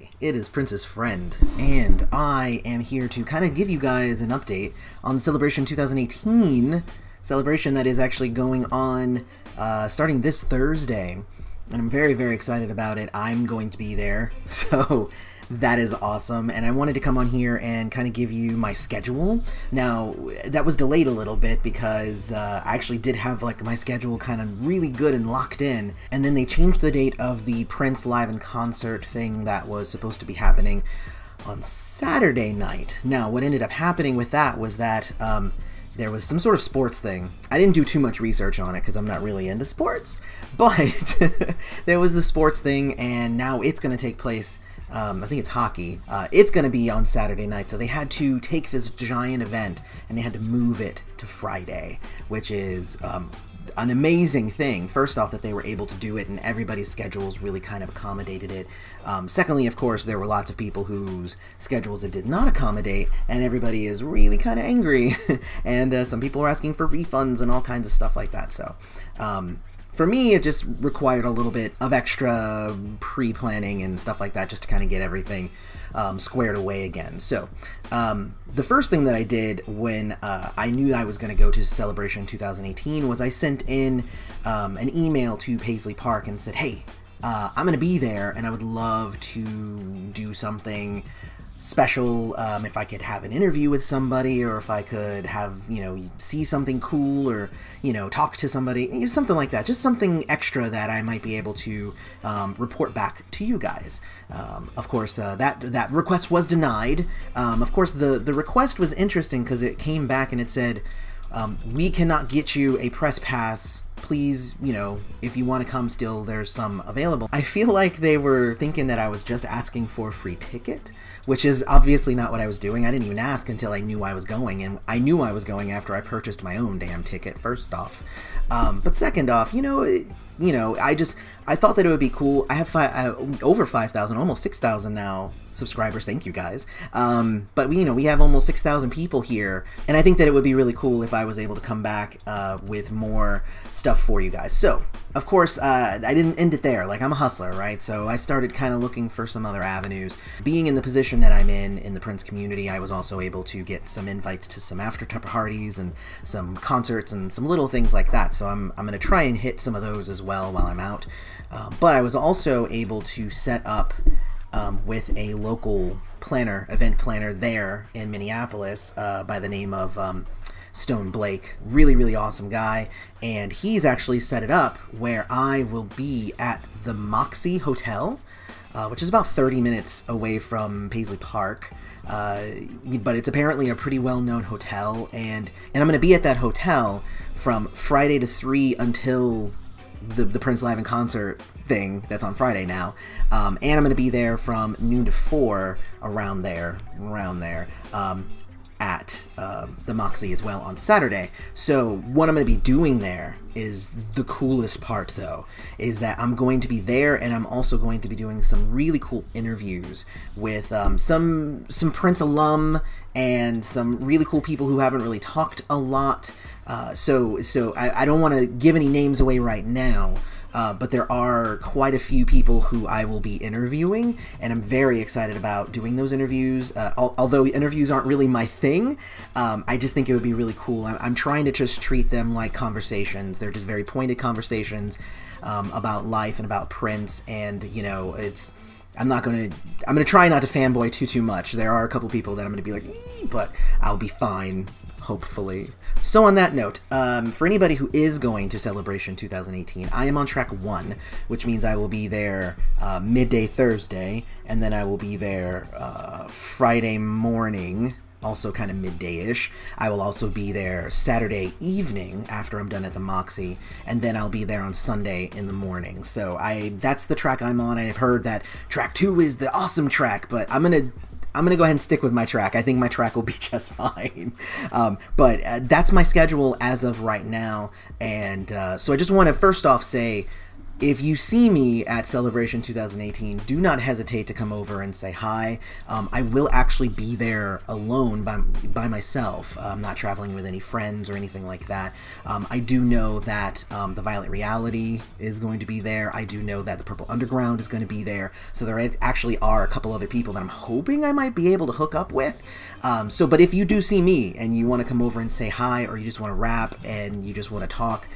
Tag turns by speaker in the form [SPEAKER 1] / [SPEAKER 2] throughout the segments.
[SPEAKER 1] Hi, it is Prince's Friend, and I am here to kind of give you guys an update on the Celebration 2018 celebration that is actually going on starting this Thursday, and I'm very, very excited about it. I'm going to be there, so that is awesome, and I wanted to come on here and kind of give you my schedule. Now, that was delayed a little bit because I actually did have like my schedule kind of really good and locked in, and then they changed the date of the Prince live in concert thing that was supposed to be happening on Saturday night. Now, what ended up happening with that was that there was some sort of sports thing. I didn't do too much research on it because I'm not really into sports, but there was the sports thing, and now it's going to take place. I think it's hockey. It's going to be on Saturday night, so they had to take this giant event and they had to move it to Friday, which is an amazing thing. First off, that they were able to do it and everybody's schedules really kind of accommodated it. Secondly, of course, there were lots of people whose schedules it did not accommodate, and everybody is really kind of angry, and some people are asking for refunds and all kinds of stuff like that. So for me, it just required a little bit of extra pre-planning and stuff like that just to kind of get everything squared away again. So the first thing that I did when I knew I was going to go to Celebration 2018 was I sent in an email to Paisley Park and said, hey, I'm going to be there and I would love to do something special, if I could have an interview with somebody, or if I could have, see something cool, or, talk to somebody, something like that. Just something extra that I might be able to report back to you guys. Of course, that request was denied. Of course, the request was interesting because it came back and it said, we cannot get you a press pass. Please, if you want to come still, there's some available. I feel like they were thinking that I was just asking for a free ticket, which is obviously not what I was doing. I didn't even ask until I knew I was going, and I knew I was going after I purchased my own damn ticket, first off. But second off, I thought that it would be cool. I have over 5,000, almost 6,000 now subscribers. Thank you guys. But we have almost 6,000 people here, and I think that it would be really cool if I was able to come back with more stuff for you guys. So, of course, I didn't end it there. Like, I'm a hustler, right? So I started kind of looking for some other avenues. Being in the position that I'm in the Prince community, I was also able to get some invites to some after parties and some concerts and some little things like that. So I'm going to try and hit some of those as well while I'm out. But I was also able to set up with a local event planner there in Minneapolis by the name of Stone Blake. Really, really awesome guy. And he's actually set it up where I will be at the Moxie Hotel, which is about 30 minutes away from Paisley Park. But it's apparently a pretty well-known hotel, and I'm going to be at that hotel from Friday to 3 until the Prince Live in Concert thing that's on Friday now, and I'm going to be there from noon to 4 around there at the Moxie as well on Saturday. So what I'm going to be doing there is the coolest part, though, is that I'm going to be there, and I'm also going to be doing some really cool interviews with some Prince alum and some really cool people who haven't really talked a lot. So I don't want to give any names away right now, but there are quite a few people who I will be interviewing, and I'm very excited about doing those interviews. Although interviews aren't really my thing, I just think it would be really cool. I'm trying to just treat them like conversations. They're just very pointed conversations about life and about Prince, and I'm gonna try not to fanboy too much. There are a couple people that I'm gonna be like, but I'll be fine, hopefully. So on that note, for anybody who is going to Celebration 2018, I am on track 1, which means I will be there midday Thursday, and then I will be there Friday morning, also kind of midday-ish. I will also be there Saturday evening after I'm done at the Moxie, and then I'll be there on Sunday in the morning. So that's the track I'm on. I've heard that track 2 is the awesome track, but I'm gonna go ahead and stick with my track. I think my track will be just fine. But that's my schedule as of right now. And so I just want to first off say, if you see me at Celebration 2018, do not hesitate to come over and say hi. I will actually be there alone by myself. I'm not traveling with any friends or anything like that. I do know that the Violet Reality is going to be there. I do know that the Purple Underground is going to be there. So there actually are a couple other people that I'm hoping I might be able to hook up with. But if you do see me and you want to come over and say hi, or you just want to rap and you just want to talk,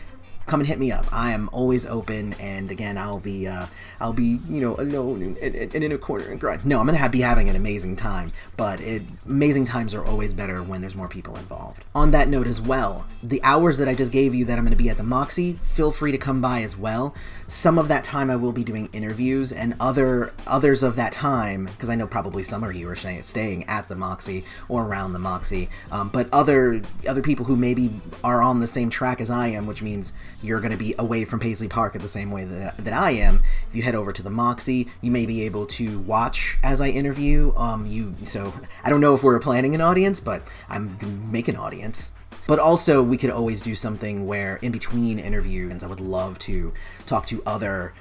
[SPEAKER 1] come and hit me up. I am always open, and again, I'll be you know, alone and in a corner and grind. No, I'm gonna be having an amazing time, but amazing times are always better when there's more people involved. On that note as well, the hours that I just gave you that I'm gonna be at the Moxie, feel free to come by as well. Some of that time I will be doing interviews, and others of that time, because I know probably some of you are staying at the Moxie or around the Moxie, but other people who maybe are on the same track as I am, which means you're going to be away from Paisley Park at the same way that I am. If you head over to the Moxie, you may be able to watch as I interview. So I don't know if we're planning an audience, but I'm going to make an audience. But also, we could always do something where in between interviews, I would love to talk to other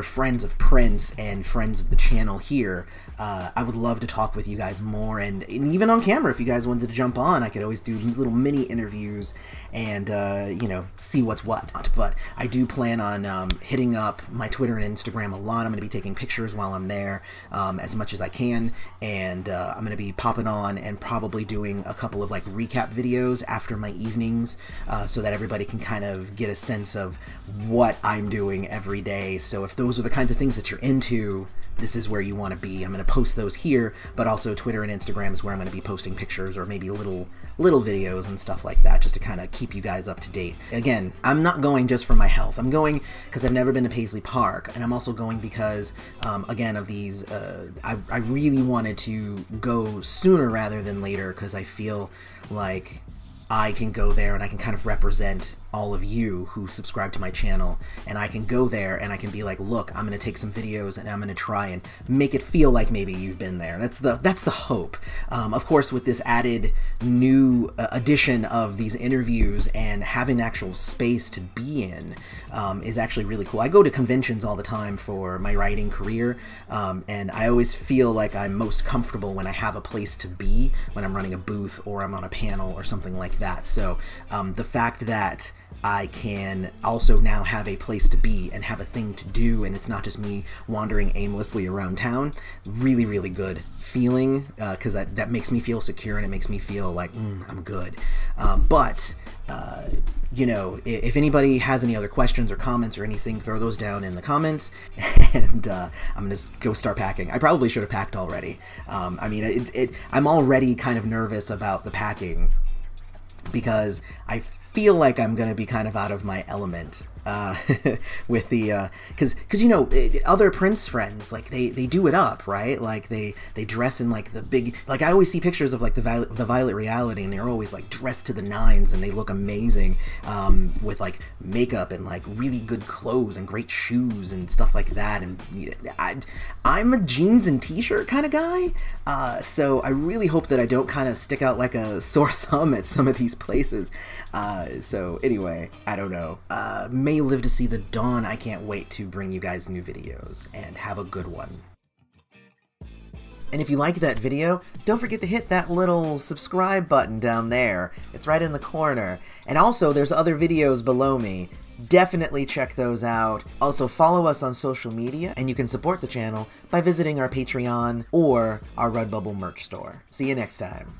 [SPEAKER 1] friends of Prince and friends of the channel here. I would love to talk with you guys more, and even on camera, if you guys wanted to jump on, I could always do little mini interviews and, you know, see what's what. But I do plan on hitting up my Twitter and Instagram a lot. I'm going to be taking pictures while I'm there as much as I can, and I'm going to be popping on and probably doing a couple of like recap videos after my evenings so that everybody can kind of get a sense of what I'm doing every day. So if those are the kinds of things that you're into, this is where you want to be. I'm going to post those here, but also Twitter and Instagram is where I'm going to be posting pictures or maybe little videos and stuff like that, just to kind of keep you guys up to date. Again, I'm not going just for my health. I'm going because I've never been to Paisley Park, and I'm also going because, again, of these, I really wanted to go sooner rather than later, because I feel like I can go there and I can kind of represent all of you who subscribe to my channel, and I can go there and I can be like, look, I'm going to take some videos and I'm going to try and make it feel like maybe you've been there. That's the hope. Of course, with this added new addition of these interviews and having actual space to be in is actually really cool. I go to conventions all the time for my writing career, and I always feel like I'm most comfortable when I have a place to be, when I'm running a booth or I'm on a panel or something like that. So the fact that I can also now have a place to be and have a thing to do, and it's not just me wandering aimlessly around town. Really, really good feeling, because that makes me feel secure, and it makes me feel like, I'm good. You know, if anybody has any other questions or comments or anything, throw those down in the comments, and I'm gonna go start packing. I probably should have packed already. I mean, I'm already kind of nervous about the packing, because I feel like I'm gonna be kind of out of my element with the because you know, other Prince friends, like they do it up, right? Like they dress in like the big, like I always see pictures of like the Violet Reality, and they're always like dressed to the nines, and they look amazing with like makeup and like really good clothes and great shoes and stuff like that. And you know, I'm a jeans and t-shirt kind of guy, so I really hope that I don't kind of stick out like a sore thumb at some of these places. So anyway, I don't know. May live to see the dawn. I can't wait to bring you guys new videos, and have a good one. And if you like that video, don't forget to hit that little subscribe button down there. It's right in the corner. And also, there's other videos below me. Definitely check those out. Also, follow us on social media, and you can support the channel by visiting our Patreon or our Redbubble merch store. See you next time.